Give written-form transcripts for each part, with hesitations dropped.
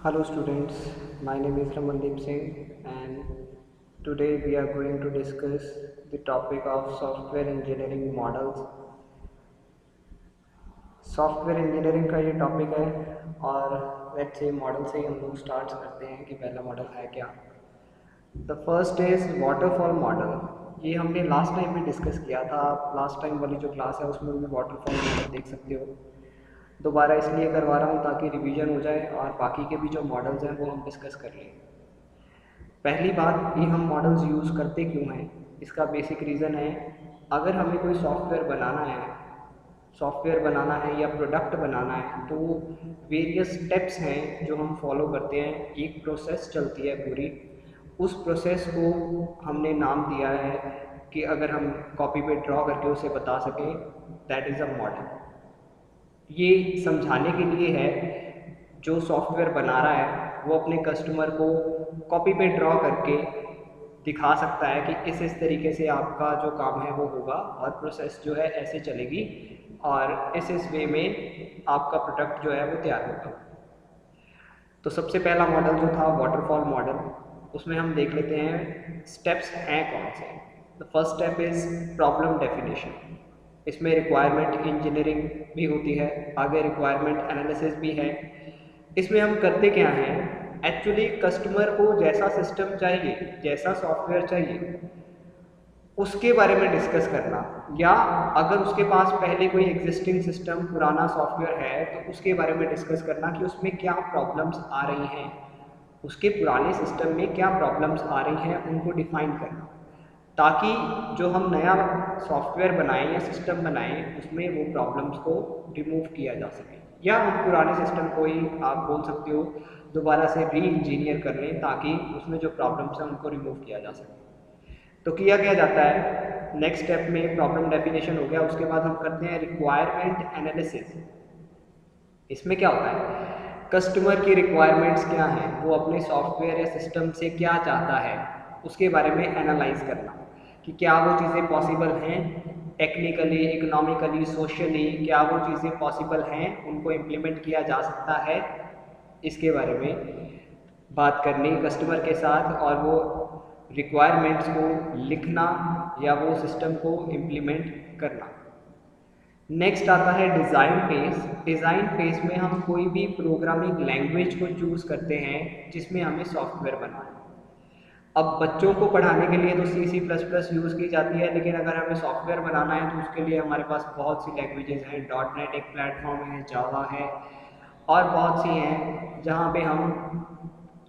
Hello students, my name is Ramandeep Singh and today we are going to discuss the topic of software engineering models। Software engineering का ये topic है और let's say model से ही हम लोग start करते हैं कि पहला मॉडल है क्या। The first is waterfall model. ये हमने लास्ट टाइम भी डिस्कस किया था। आप लास्ट टाइम वाली जो क्लास है उसमें भी वाटरफॉल मॉडल देख सकते हो। दोबारा इसलिए करवा रहा हूँ ताकि रिवीजन हो जाए और बाकी के भी जो मॉडल्स हैं वो हम डिस्कस कर लें। पहली बात, ये हम मॉडल्स यूज़ करते क्यों हैं, इसका बेसिक रीज़न है अगर हमें कोई सॉफ्टवेयर बनाना है या प्रोडक्ट बनाना है तो वेरियस स्टेप्स हैं जो हम फॉलो करते हैं। एक प्रोसेस चलती है पूरी, उस प्रोसेस को हमने नाम दिया है कि अगर हम कॉपी पे ड्रॉ करके उसे बता सकें, दैट इज़ अ मॉडल। ये समझाने के लिए है जो सॉफ्टवेयर बना रहा है वो अपने कस्टमर को कॉपी पे ड्रॉ करके दिखा सकता है कि इस तरीके से आपका जो काम है वो होगा और प्रोसेस जो है ऐसे चलेगी और इस वे में आपका प्रोडक्ट जो है वो तैयार होगा। तो सबसे पहला मॉडल जो था वाटरफॉल मॉडल, उसमें हम देख लेते हैं स्टेप्स हैं कौन से। The first step is problem definition. इसमें रिक्वायरमेंट इंजीनियरिंग भी होती है, आगे रिक्वायरमेंट एनालिसिस भी है। इसमें हम करते क्या हैं, एक्चुअली कस्टमर को जैसा सिस्टम चाहिए, जैसा सॉफ्टवेयर चाहिए, उसके बारे में डिस्कस करना, या अगर उसके पास पहले कोई एग्जिस्टिंग सिस्टम पुराना सॉफ्टवेयर है तो उसके बारे में डिस्कस करना कि उसमें क्या प्रॉब्लम्स आ रही हैं, उसके पुराने सिस्टम में क्या प्रॉब्लम्स आ रही हैं उनको डिफाइन करना, ताकि जो हम नया सॉफ्टवेयर बनाएं या सिस्टम बनाएं उसमें वो प्रॉब्लम्स को रिमूव किया जा सके, या हम पुराने सिस्टम को ही आप बोल सकते हो दोबारा से री इंजीनियर कर लें ताकि उसमें जो प्रॉब्लम्स हैं उनको रिमूव किया जा सके। तो किया क्या जाता है, नेक्स्ट स्टेप में प्रॉब्लम डेफिनेशन हो गया, उसके बाद हम करते हैं रिक्वायरमेंट एनालिसिस। इसमें क्या होता है, कस्टमर की रिक्वायरमेंट्स क्या हैं, वो अपने सॉफ्टवेयर या सिस्टम से क्या चाहता है उसके बारे में एनालाइज करना कि क्या वो चीज़ें पॉसिबल हैं, टेक्निकली, इकोनॉमिकली, सोशली क्या वो चीज़ें पॉसिबल हैं, उनको इम्प्लीमेंट किया जा सकता है। इसके बारे में बात करनी कस्टमर के साथ और वो रिक्वायरमेंट्स को लिखना या वो सिस्टम को इम्प्लीमेंट करना। नेक्स्ट आता है डिज़ाइन फेज। डिज़ाइन फेज में हम कोई भी प्रोग्रामिंग लैंग्वेज को चूज़ करते हैं जिसमें हमें सॉफ्टवेयर बनाना है। अब बच्चों को पढ़ाने के लिए तो C++ यूज़ की जाती है, लेकिन अगर हमें सॉफ्टवेयर बनाना है तो उसके लिए हमारे पास बहुत सी लैंग्वेजेस हैं। .NET एक प्लेटफॉर्म है, जावा है और बहुत सी हैं जहाँ पे हम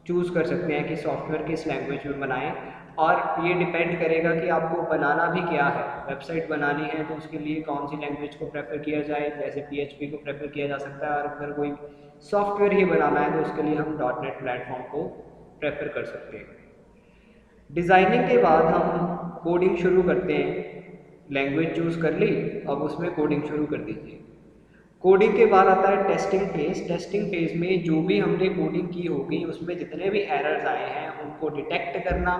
चूज़ कर सकते हैं कि सॉफ्टवेयर किस लैंग्वेज में बनाएं। और ये डिपेंड करेगा कि आपको बनाना भी क्या है। वेबसाइट बनानी है तो उसके लिए कौन सी लैंग्वेज को प्रेफर किया जाए, जैसे PHP को प्रेफर किया जा सकता है, और अगर कोई सॉफ्टवेयर ही बनाना है तो उसके लिए हम .NET प्लेटफॉर्म को प्रेफर कर सकते हैं। डिज़ाइनिंग के बाद हम कोडिंग शुरू करते हैं। लैंग्वेज चूज़ कर ली, अब उसमें कोडिंग शुरू कर दीजिए। कोडिंग के बाद आता है टेस्टिंग फेज। टेस्टिंग फेज में जो भी हमने कोडिंग की होगी उसमें जितने भी एरर्स आए हैं उनको डिटेक्ट करना,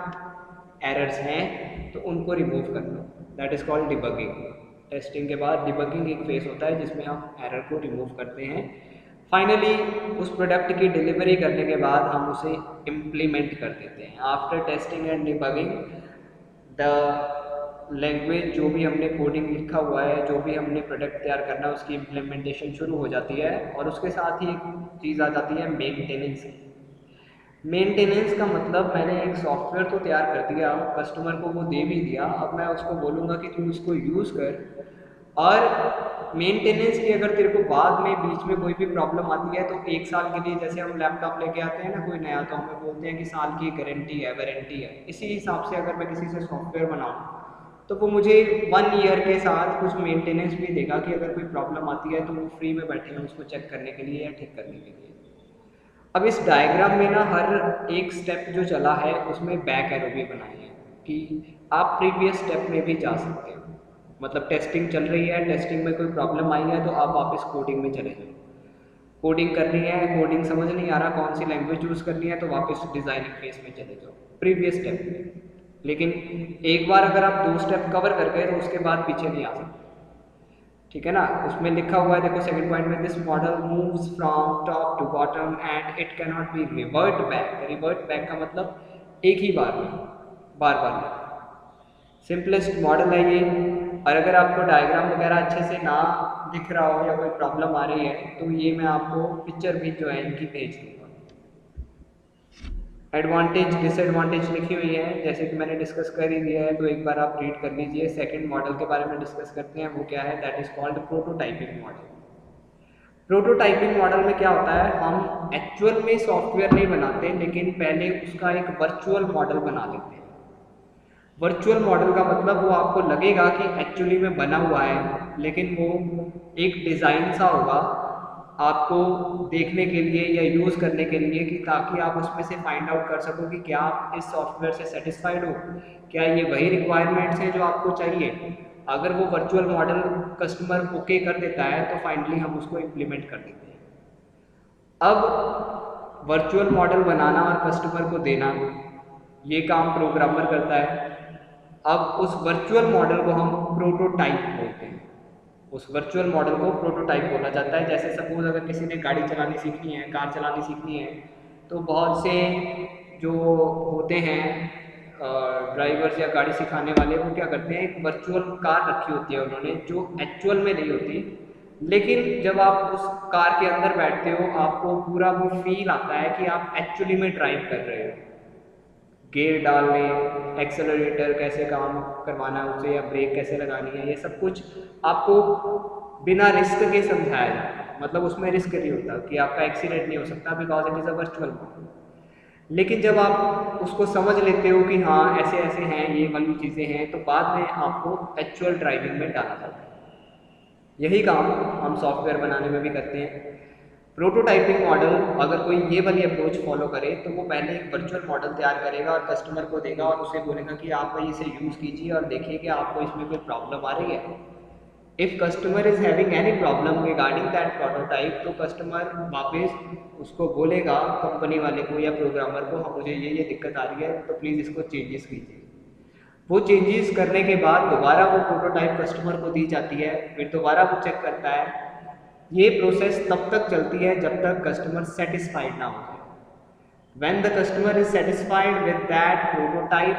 एरर्स हैं तो उनको रिमूव करना, that is called debugging. Testing के बाद डिबगिंग एक फेज होता है जिसमें हम एरर को रिमूव करते हैं। फाइनली उस प्रोडक्ट की डिलीवरी करने के बाद हम उसे इम्प्लीमेंट कर देते हैं। After testing and debugging the language, जो भी हमने कोडिंग लिखा हुआ है, जो भी हमने प्रोडक्ट तैयार करना है, उसकी इम्प्लीमेंटेशन शुरू हो जाती है। और उसके साथ ही एक चीज़ आ जाती है मेंटेनेंस। मेंटेनेंस का मतलब मैंने एक सॉफ्टवेयर तो तैयार कर दिया, कस्टमर को वो दे भी दिया, अब मैं उसको बोलूँगा कि तू इसको यूज़ कर, और मेंटेनेंस की अगर तेरे को बाद में बीच में कोई भी प्रॉब्लम आती है तो 1 साल के लिए, जैसे हम लैपटॉप लेके आते हैं ना कोई नया, तो हमें बोलते हैं कि साल की गारंटी है, वारंटी है। इसी हिसाब से अगर मैं किसी से सॉफ्टवेयर बनाऊँ तो वो मुझे 1 ईयर के साथ कुछ मेंटेनेंस भी देगा कि अगर कोई प्रॉब्लम आती है तो वो फ्री में बैठे हैं उसको चेक करने के लिए या ठीक करने के लिए। अब इस डायग्राम में ना हर एक स्टेप जो चला है उसमें बैक एरो भी बनाई है कि आप प्रीवियस स्टेप में भी जा सकते हो। मतलब टेस्टिंग चल रही है, टेस्टिंग में कोई प्रॉब्लम आई है तो आप वापस कोडिंग में चले जाओ। कोडिंग करनी है, कोडिंग समझ नहीं आ रहा कौन सी लैंग्वेज यूज़ करनी है, तो वापस डिज़ाइनिंग फेज में चले जाओ प्रीवियस स्टेप में। लेकिन एक बार अगर आप 2 स्टेप कवर कर गए तो उसके बाद पीछे नहीं आ सकते। ठीक है ना। उसमें लिखा हुआ है, देखो सेकंड पॉइंट में, this model moves from top to bottom and it can not be revert back. Revert back का मतलब एक ही बार में, बार बार में। सिंपलेस्ट मॉडल है ये। और अगर आपको डायग्राम वगैरह अच्छे से ना दिख रहा हो या कोई प्रॉब्लम आ रही है तो ये मैं आपको पिक्चर भी जो है इनकी भेज दूँगा। एडवांटेज डिसएडवांटेज लिखी हुई है, जैसे कि मैंने डिस्कस कर ही दिया है, तो एक बार आप रीड कर लीजिए। सेकंड मॉडल के बारे में डिस्कस करते हैं, वो क्या है, that is called prototyping model. Prototyping model में क्या होता है, हम एक्चुअल में सॉफ्टवेयर नहीं बनाते, लेकिन पहले उसका एक वर्चुअल मॉडल बना लेते हैं। वर्चुअल मॉडल का मतलब वो आपको लगेगा कि एक्चुअली में बना हुआ है, लेकिन वो एक डिज़ाइन सा होगा आपको देखने के लिए या यूज़ करने के लिए, कि ताकि आप उसमें से फाइंड आउट कर सको कि क्या आप इस सॉफ्टवेयर से सेटिस्फाइड हो, क्या ये वही रिक्वायरमेंट्स हैं जो आपको चाहिए। अगर वो वर्चुअल मॉडल कस्टमर ओके कर देता है तो फाइनली हम उसको इम्प्लीमेंट कर देते हैं। अब वर्चुअल मॉडल बनाना और कस्टमर को देना, ये काम प्रोग्रामर करता है। अब उस वर्चुअल मॉडल को हम प्रोटोटाइप बोलते हैं। उस वर्चुअल मॉडल को प्रोटोटाइप बोला जाता है। जैसे सपोज अगर किसी ने गाड़ी चलानी सीखनी है, कार चलानी सीखनी है, तो बहुत से जो होते हैं ड्राइवर्स या गाड़ी सिखाने वाले, वो क्या करते हैं, एक वर्चुअल कार रखी होती है उन्होंने, जो एक्चुअल में नहीं होती, लेकिन जब आप उस कार के अंदर बैठते हो आपको पूरा वो फील आता है कि आप एक्चुअली में ड्राइव कर रहे हो। गियर डालने, एक्सेलरेटर कैसे काम करवाना है उससे, या ब्रेक कैसे लगानी है, ये सब कुछ आपको बिना रिस्क के समझाया जाता है। मतलब उसमें रिस्क नहीं होता कि आपका एक्सीडेंट नहीं हो सकता, because it is a virtual model. लेकिन जब आप उसको समझ लेते हो कि हाँ ऐसे ऐसे हैं, ये वाली चीज़ें हैं, तो बाद में आपको एक्चुअल ड्राइविंग में डाला जाता है। यही काम हम सॉफ्टवेयर बनाने में भी करते हैं। प्रोटोटाइपिंग मॉडल, अगर कोई ये वाली अप्रोच फॉलो करे तो वो पहले एक वर्चुअल मॉडल तैयार करेगा और कस्टमर को देगा और उसे बोलेगा कि आप इसे यूज़ कीजिए और देखिए कि आपको इसमें कोई प्रॉब्लम आ रही है। If customer is having any problem regarding that prototype, तो कस्टमर वापस उसको बोलेगा कंपनी वाले को या प्रोग्रामर को, हाँ मुझे ये दिक्कत आ रही है, तो प्लीज़ इसको चेंजेस कीजिए। वो चेंजेस करने के बाद दोबारा वो प्रोटोटाइप कस्टमर को दी जाती है, फिर दोबारा वो चेक करता है। ये प्रोसेस तब तक चलती है जब तक कस्टमर सेटिस्फाइड ना हो जाए। When the customer is satisfied with that prototype,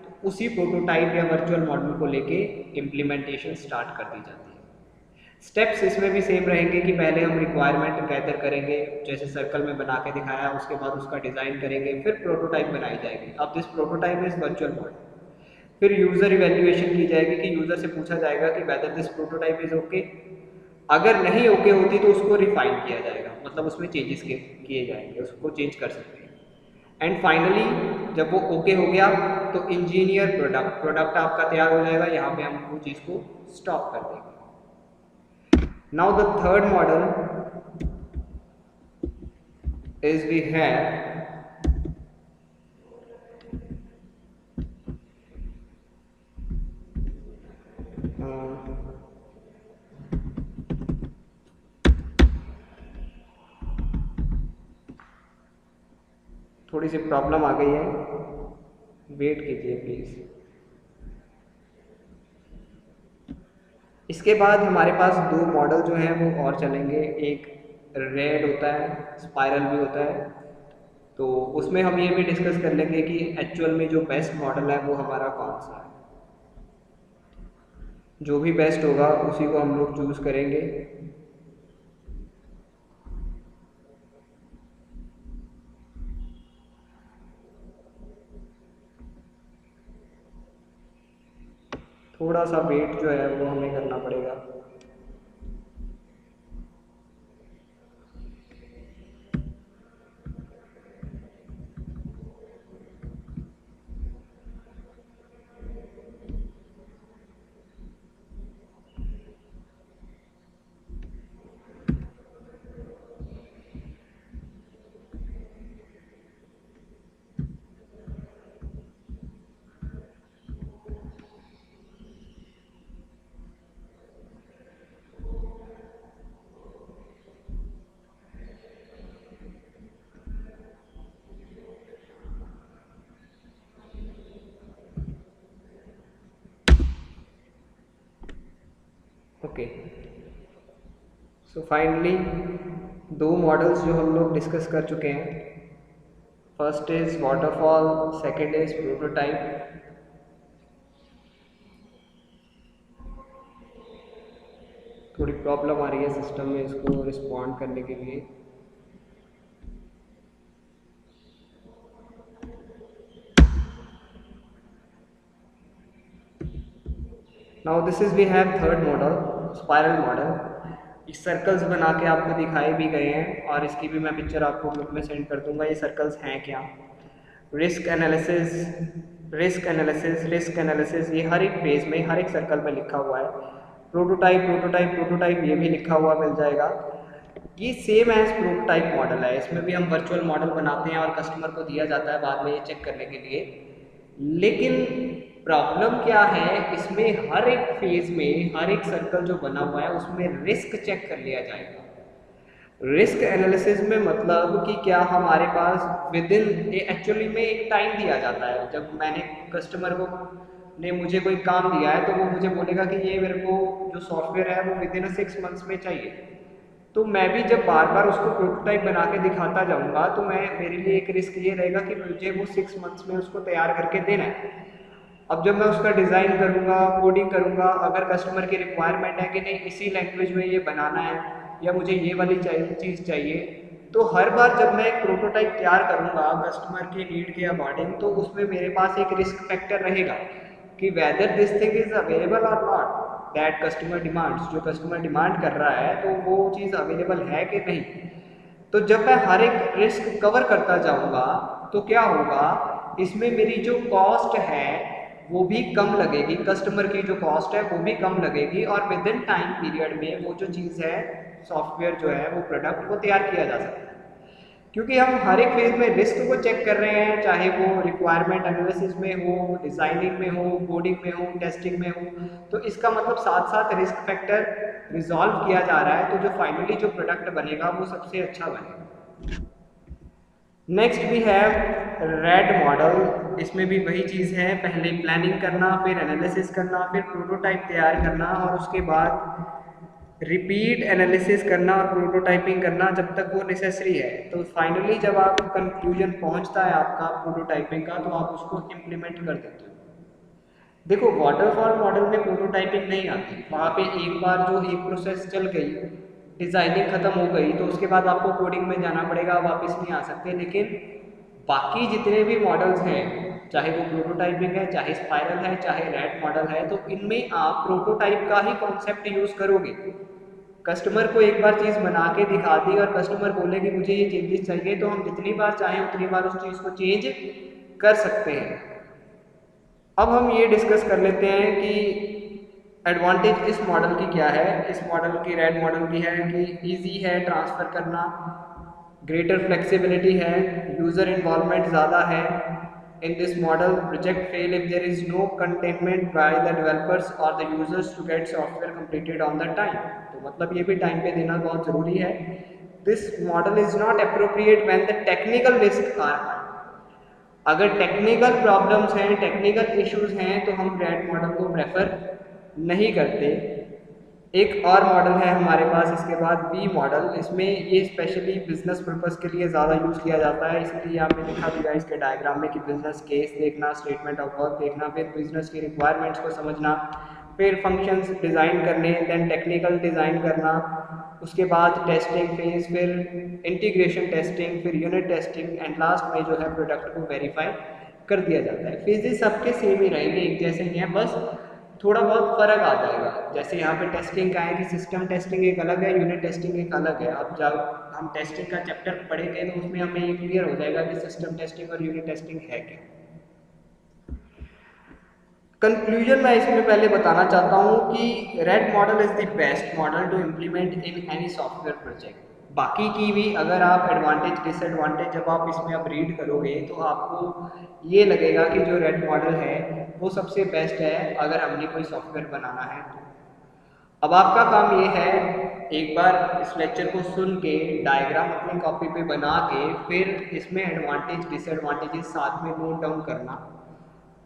तो उसी प्रोटोटाइप या वर्चुअल मॉडल को लेके इम्प्लीमेंटेशन स्टार्ट कर दी जाती है। स्टेप्स इसमें भी सेम रहेंगे कि पहले हम रिक्वायरमेंट गैदर करेंगे, जैसे सर्कल में बना के दिखाया, उसके बाद उसका डिज़ाइन करेंगे, फिर प्रोटोटाइप बनाई जाएगी। अब this prototype is virtual model. फिर यूज़र इवैल्यूएशन की जाएगी कि यूज़र से पूछा जाएगा कि whether this prototype is okay. अगर नहीं ओके होती तो उसको रिफाइन किया जाएगा, मतलब उसमें चेंजेस किए जाएंगे, उसको चेंज कर सकते हैं। एंड फाइनली जब वो ओके हो गया तो इंजीनियर प्रोडक्ट आपका तैयार हो जाएगा। यहाँ पे हम वो चीज़ को स्टॉप कर देंगे। Now the third model is we have थोड़ी सी प्रॉब्लम आ गई है, वेट कीजिए प्लीज़। इसके बाद हमारे पास दो मॉडल जो हैं वो और चलेंगे। एक रेड होता है, स्पाइरल भी होता है। तो उसमें हम ये भी डिस्कस कर लेंगे कि एक्चुअल में जो बेस्ट मॉडल है वो हमारा कौन सा है। जो भी बेस्ट होगा उसी को हम लोग चूज़ करेंगे। थोड़ा सा वेट जो है वो हमें करना पड़ेगा। ओके, सो फाइनली 2 मॉडल्स जो हम लोग डिस्कस कर चुके हैं, first is waterfall, second is prototype. थोड़ी प्रॉब्लम आ रही है सिस्टम में इसको रिस्पॉन्ड करने के लिए। Now this is we have third model, spiral model. इस सर्कल्स बना के आपको दिखाए भी गए हैं और इसकी भी मैं पिक्चर आपको ग्रुप में सेंड कर दूंगा। ये सर्कल्स हैं क्या? Risk analysis, risk analysis, risk analysis, ये हर एक फेज में हर एक सर्कल में लिखा हुआ है। प्रोटोटाइप, प्रोटोटाइप, प्रोटोटाइप, ये भी लिखा हुआ मिल जाएगा। ये सेम एज प्रोटोटाइप मॉडल है, इसमें भी हम वर्चुअल मॉडल बनाते हैं और कस्टमर को दिया जाता है बाद में ये चेक करने के लिए। लेकिन प्रॉब्लम क्या है, इसमें हर एक फेज में हर एक सर्कल जो बना हुआ है उसमें रिस्क चेक कर लिया जाएगा। रिस्क एनालिसिस में मतलब कि क्या हमारे पास विद इन एक्चुअली में एक टाइम दिया जाता है। जब मैंने कस्टमर को ने मुझे कोई काम दिया है तो वो मुझे बोलेगा कि ये मेरे को जो सॉफ्टवेयर है वो विद इन 6 मंथ्स में चाहिए। तो मैं भी जब बार बार उसको प्रोटोटाइप बना के दिखाता जाऊंगा तो मेरे लिए एक रिस्क ये रहेगा कि मुझे वो 6 मंथ्स में उसको तैयार करके देना है। अब जब मैं उसका डिज़ाइन करूँगा, कोडिंग करूँगा, अगर कस्टमर की रिक्वायरमेंट है कि नहीं इसी लैंग्वेज में ये बनाना है या मुझे ये वाली चीज़ चाहिए, तो हर बार जब मैं एक प्रोटोटाइप तैयार करूँगा कस्टमर के नीड के अकॉर्डिंग, तो उसमें मेरे पास एक रिस्क फैक्टर रहेगा कि whether this thing is available और नॉट दैट कस्टमर डिमांड्स। जो कस्टमर डिमांड कर रहा है तो वो चीज़ अवेलेबल है कि नहीं। तो जब मैं हर एक रिस्क कवर करता जाऊँगा तो क्या होगा, इसमें मेरी जो कॉस्ट है वो भी कम लगेगी, कस्टमर की जो कॉस्ट है वो भी कम लगेगी और विद इन टाइम पीरियड में वो जो चीज़ है, सॉफ्टवेयर जो है, वो प्रोडक्ट वो तैयार किया जा सकता है। क्योंकि हम हर एक फेज में रिस्क को चेक कर रहे हैं, चाहे वो रिक्वायरमेंट एनालिसिस में हो, डिज़ाइनिंग में हो, कोडिंग में हो, टेस्टिंग में हो, तो इसका मतलब साथ साथ रिस्क फैक्टर रिजॉल्व किया जा रहा है, तो जो फाइनली जो प्रोडक्ट बनेगा वो सबसे अच्छा बनेगा। Next we have RAD model. इसमें भी वही चीज़ है, पहले प्लानिंग करना, फिर एनालिसिस करना, फिर प्रोटोटाइप तैयार करना और उसके बाद रिपीट एनालिसिस करना और प्रोटोटाइपिंग करना जब तक वो नेसेसरी है। तो फाइनली जब आप कंक्लूजन पहुंचता है आपका प्रोटोटाइपिंग का, तो आप उसको इम्प्लीमेंट कर देते हो। देखो वाटरफॉल मॉडल में प्रोटोटाइपिंग नहीं आती, वहाँ पे एक बार जो एक प्रोसेस चल गई, डिज़ाइनिंग ख़त्म हो गई, तो उसके बाद आपको कोडिंग में जाना पड़ेगा, वापस नहीं आ सकते। लेकिन बाकी जितने भी मॉडल्स हैं, चाहे वो प्रोटोटाइपिंग है, चाहे स्पाइरल है, चाहे रेड मॉडल है, तो इनमें आप प्रोटोटाइप का ही कॉन्सेप्ट यूज़ करोगे। कस्टमर को एक बार चीज़ बना के दिखा दी और कस्टमर बोले कि मुझे ये चेंजेस चाहिए, तो हम जितनी बार चाहें उतनी बार उस चीज़ को चेंज कर सकते हैं। अब हम ये डिस्कस कर लेते हैं कि एडवांटेज इस मॉडल की क्या है। इस मॉडल की, रेड मॉडल की है कि इजी है ट्रांसफ़र करना, ग्रेटर फ्लेक्सिबिलिटी है, यूज़र इन्वॉल्वमेंट ज़्यादा है। In this model project fail if there is no containment by the developers और the users to get software completed on the time. तो मतलब ये भी टाइम पे देना बहुत ज़रूरी है। This model is not appropriate when the technical risk are high. अगर टेक्निकल प्रॉब्लम्स हैं, टेक्निकल इश्यूज हैं, तो हम रेड मॉडल को प्रेफर नहीं करते। एक और मॉडल है हमारे पास इसके बाद, वी मॉडल। इसमें ये स्पेशली बिजनेस पर्पस के लिए ज़्यादा यूज़ किया जाता है, इसलिए यहाँ पे लिखा भी है इसके डायग्राम में कि बिजनेस केस देखना, स्टेटमेंट ऑफ वर्क देखना, फिर बिजनेस की रिक्वायरमेंट्स को समझना, फिर फंक्शंस डिज़ाइन करने, देन टेक्निकल डिज़ाइन करना, उसके बाद टेस्टिंग फेज, फिर इंटीग्रेशन टेस्टिंग, फिर यूनिट टेस्टिंग एंड लास्ट में जो है प्रोडक्ट को वेरीफाई कर दिया जाता है। फेजेस सबके सेम ही रहेंगे, एक जैसे ही हैं, बस थोड़ा बहुत फ़र्क आ जाएगा। जैसे यहाँ पे टेस्टिंग का है कि सिस्टम टेस्टिंग एक अलग है, यूनिट टेस्टिंग एक अलग है। अब जब हम टेस्टिंग का चैप्टर पढ़ेंगे तो उसमें हमें ये क्लियर हो जाएगा कि सिस्टम टेस्टिंग और यूनिट टेस्टिंग है क्या। कंक्लूजन मैं इसमें पहले बताना चाहता हूँ कि RAD model is the best model to implement in any software project. बाकी की भी अगर आप एडवांटेज डिसएडवांटेज जब आप इसमें अब रीड करोगे तो आपको ये लगेगा कि जो रेड मॉडल है वो सबसे बेस्ट है अगर हमने कोई सॉफ्टवेयर बनाना है तो। अब आपका काम ये है, एक बार इस लेक्चर को सुन के डायग्राम अपनी कॉपी पे बना के फिर इसमें एडवांटेज डिसएडवांटेजेस साथ में नोट डाउन करना,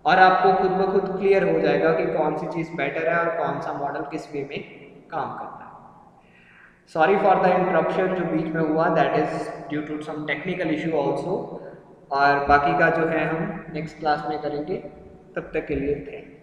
और आपको खुद ब खुद क्लियर हो जाएगा कि कौन सी चीज़ बेटर है और कौन सा मॉडल किस वे में काम करता है। सॉरी फॉर द इंटरप्शन जो बीच में हुआ, that is due to some technical issue also. और बाकी का जो है हम नेक्स्ट क्लास में करेंगे। तब तक के लिए थैंक यू।